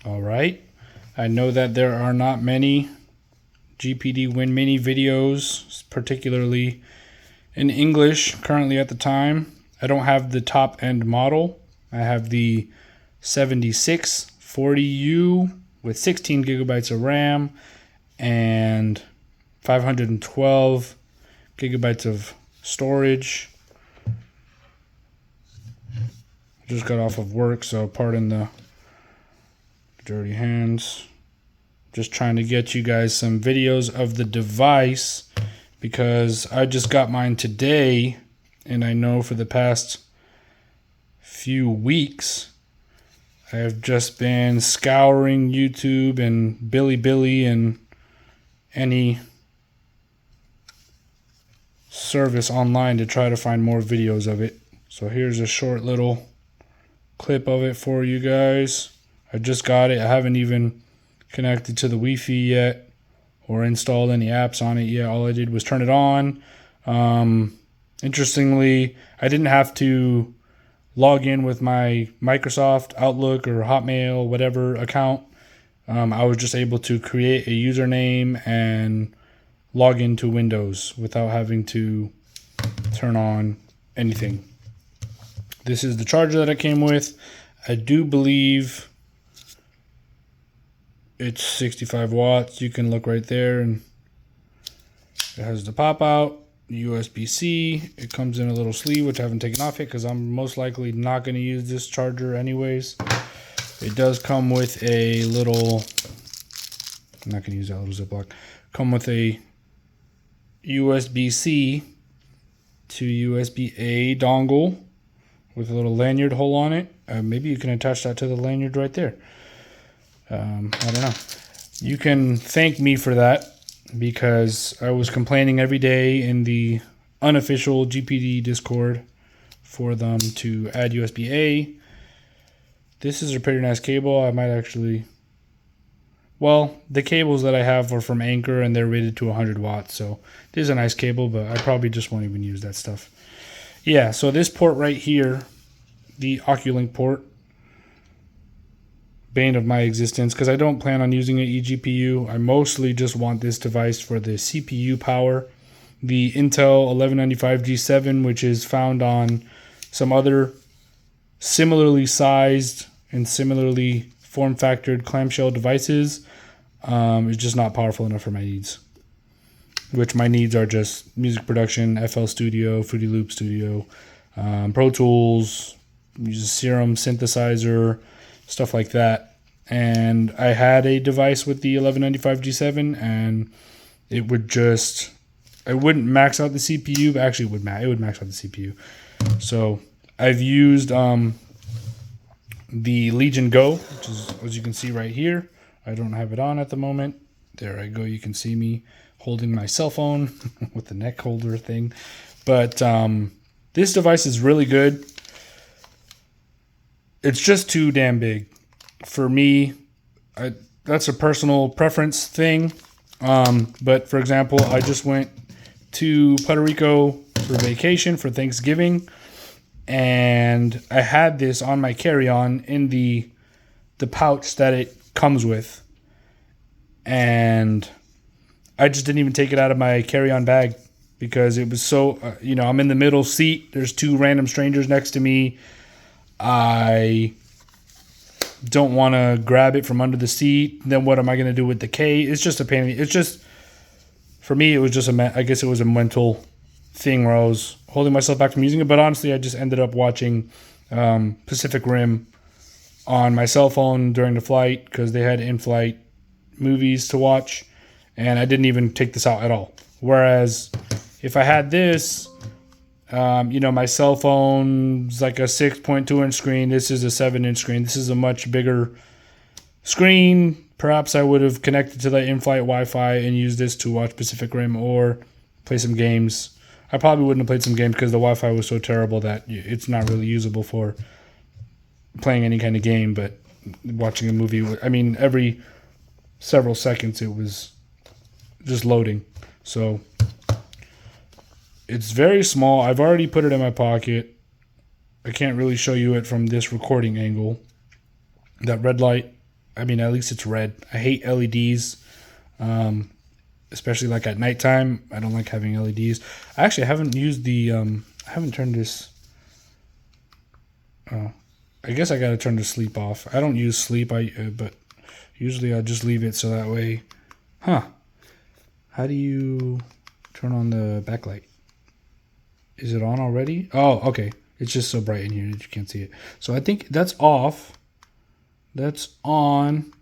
All right. I know that there are not many GPD Win Mini videos, particularly in English, currently at the time. I don't have the top end model. I have the 7640U with 16 gigabytes of RAM and 512 gigabytes of storage. Just got off of work, so pardon the dirty hands. Just trying to get you guys some videos of the device because I just got mine today, and I know for the past few weeks I have just been scouring YouTube and Bilibili and any service online to try to find more videos of it. So here's a short little clip of it for you guys. I just got it. I haven't even connected to the Wi-Fi yet or installed any apps on it yet. All I did was turn it on. Interestingly, I didn't have to log in with my Microsoft Outlook or Hotmail, whatever account. I was just able to create a username and log into Windows without having to turn on anything. This is the charger that it came with. I do believe it's 65 watts. You can look right there, and it has the pop out, USB-C. It comes in a little sleeve, which I haven't taken off yet because I'm most likely not going to use this charger anyways. It does come with a little, I'm not going to use that little Ziploc. Come with a USB-C to USB-A dongle with a little lanyard hole on it. Maybe you can attach that to the lanyard right there. I don't know. You can thank me for that because I was complaining every day in the unofficial GPD Discord for them to add USB-A. This is a pretty nice cable. I might actually... Well, the cables that I have are from Anchor and they're rated to 100 watts. So this is a nice cable, but I probably just won't even use that stuff. Yeah, so this port right here, the Oculink port, bane of my existence because I don't plan on using an eGPU. I mostly just want this device for the CPU power. The Intel 1195 G7, which is found on some other similarly sized and similarly form-factored clamshell devices, is just not powerful enough for my needs. Which my needs are just music production, FL Studio, Fruity Loop Studio, Pro Tools, use a Serum synthesizer, stuff like that. And I had a device with the 1195 G7, and it would just, I wouldn't max out the CPU, but actually it would max out the CPU. So I've used the Legion GO, which is, as you can see right here. I don't have it on at the moment. There I go. You can see me holding my cell phone with the neck holder thing. But this device is really good. It's just too damn big. For me, that's a personal preference thing. But for example, I just went to Puerto Rico for vacation for Thanksgiving. And I had this on my carry-on in the pouch that it comes with. And I just didn't even take it out of my carry-on bag because it was so, I'm in the middle seat. There's two random strangers next to me. I don't want to grab it from under the seat. Then what am I going to do with the case? It's just a pain. It's just, for me, it was just I guess it was a mental thing where I was holding myself back from using it. But honestly, I just ended up watching Pacific Rim on my cell phone during the flight because they had in-flight movies to watch. And I didn't even take this out at all. Whereas if I had this, my cell phone's like a 6.2 inch screen. This is a 7-inch screen. This is a much bigger screen. Perhaps I would have connected to the in-flight Wi-Fi and used this to watch Pacific Rim or play some games. I probably wouldn't have played some games because the Wi-Fi was so terrible that it's not really usable for playing any kind of game. But watching a movie, every several seconds it was just loading. So it's very small. I've already put it in my pocket. I can't really show you it from this recording angle. That red light I mean, at least it's red. I hate LEDs, especially like at nighttime. I don't like having LEDs. I actually haven't used the, I haven't turned this. Oh, I guess I got to turn the sleep off. I don't use sleep, but usually I'll just leave it so that way. Huh. How do you turn on the backlight? Is it on already? Oh, okay. It's just so bright in here that you can't see it. So I think that's off. That's on.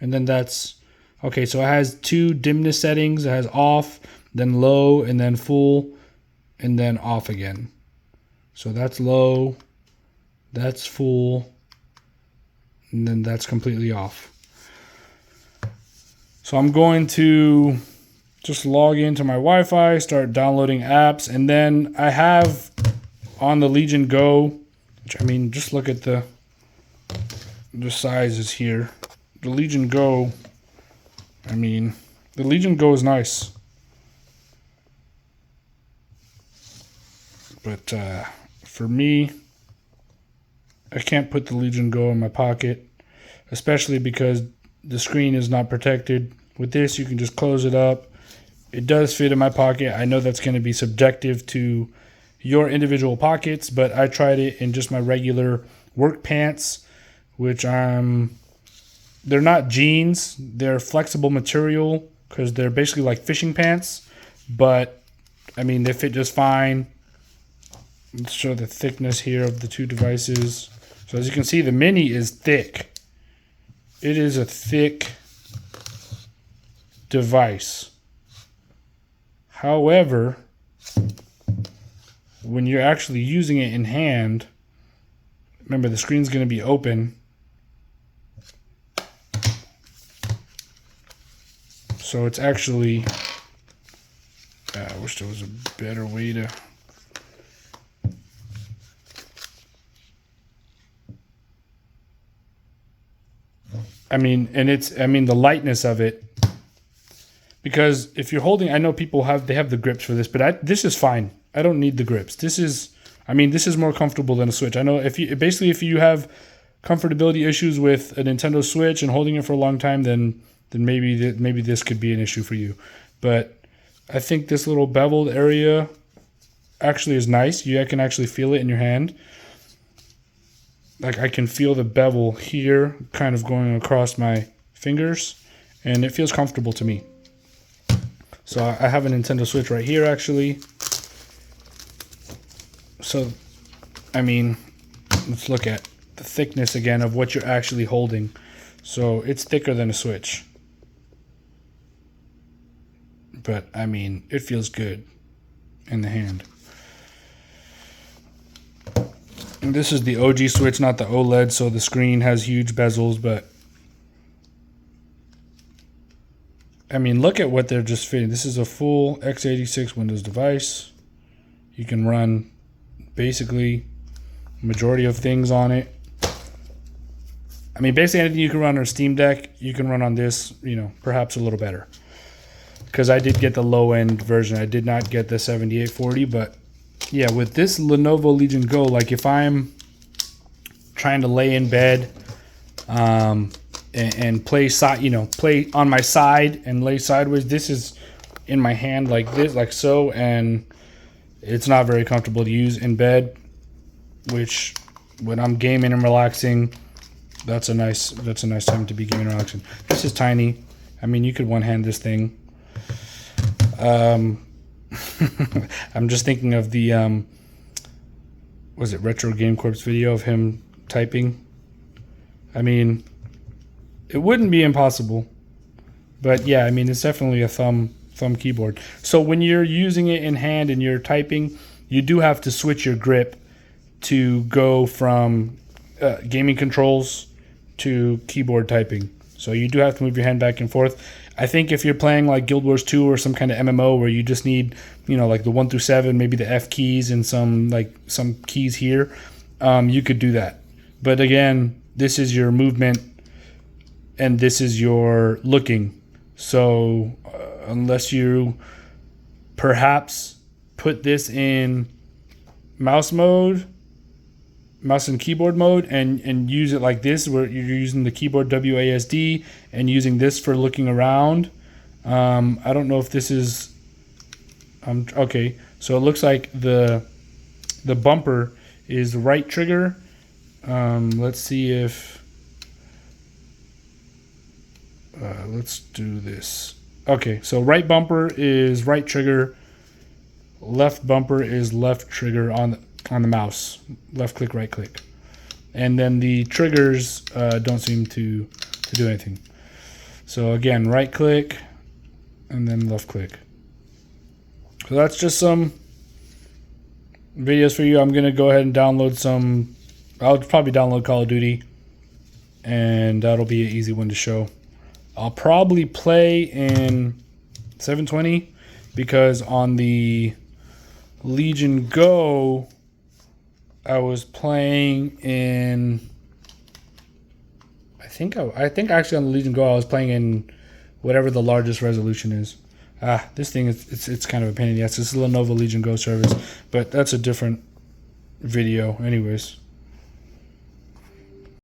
And then that's... Okay, so it has two dimness settings. It has off, then low, and then full, and then off again. So that's low. That's full. And then that's completely off. So I'm going to just log into my Wi-Fi, start downloading apps, and then I have on the Legion GO, which I mean, just look at the sizes here. The Legion GO, I mean, the Legion GO is nice. But for me, I can't put the Legion GO in my pocket, especially because the screen is not protected. With this, you can just close it up. It does fit in my pocket. I know that's going to be subjective to your individual pockets, but I tried it in just my regular work pants, which they're not jeans. They're flexible material because they're basically like fishing pants, but I mean, they fit just fine. Let's show the thickness here of the two devices. So as you can see, the Mini is thick. It is a thick device. However, when you're actually using it in hand, remember the screen's going to be open. So it's actually, I wish there was a better way to. I mean, and the lightness of it. Because if you're holding, I know people have the grips for this, but this is fine. I don't need the grips. This is more comfortable than a Switch. I know if you have comfortability issues with a Nintendo Switch and holding it for a long time, then maybe this could be an issue for you. But I think this little beveled area actually is nice. You can actually feel it in your hand. Like I can feel the bevel here kind of going across my fingers, and it feels comfortable to me. So I have a Nintendo Switch right here, actually. So, I mean, let's look at the thickness again of what you're actually holding. So it's thicker than a Switch. But, I mean, it feels good in the hand. And this is the OG Switch, not the OLED, so the screen has huge bezels, but I mean, look at what they're just fitting. This is a full x86 Windows device. You can run basically majority of things on it. I mean, basically anything you can run on a Steam Deck, you can run on this, perhaps a little better. Because I did get the low-end version. I did not get the 7840, but yeah, with this Lenovo Legion GO, like if I'm trying to lay in bed, and play on my side and lay sideways. This is in my hand like this, like so, and it's not very comfortable to use in bed. Which, when I'm gaming and relaxing, that's a nice time to be gaming and relaxing. This is tiny. I mean, you could one-hand this thing. I'm just thinking of the was it Retro Game Corp's video of him typing? I mean, it wouldn't be impossible, but yeah, I mean, it's definitely a thumb keyboard. So when you're using it in hand and you're typing, you do have to switch your grip to go from gaming controls to keyboard typing. So you do have to move your hand back and forth. I think if you're playing like Guild Wars 2 or some kind of MMO where you just need, like the 1 through 7, maybe the F keys and some keys here, you could do that. But again, this is your movement and this is your looking. So unless you perhaps put this in mouse mode, mouse and keyboard mode and use it like this, where you're using the keyboard WASD and using this for looking around. I don't know if this is okay. So it looks like the bumper is the right trigger. Let's see if let's do this. Okay, so right bumper is right trigger, left bumper is left trigger on the mouse. Left click, right click. And then the triggers don't seem to do anything. So again, right click and then left click. So that's just some videos for you. I'm going to go ahead and download some. I'll probably download Call of Duty, and that'll be an easy one to show. I'll probably play in 720 because on the Legion GO, I was playing in. I think actually on the Legion GO, I was playing in whatever the largest resolution is. This thing is it's kind of a pain in the ass. This is Lenovo Legion GO service, but that's a different video, anyways.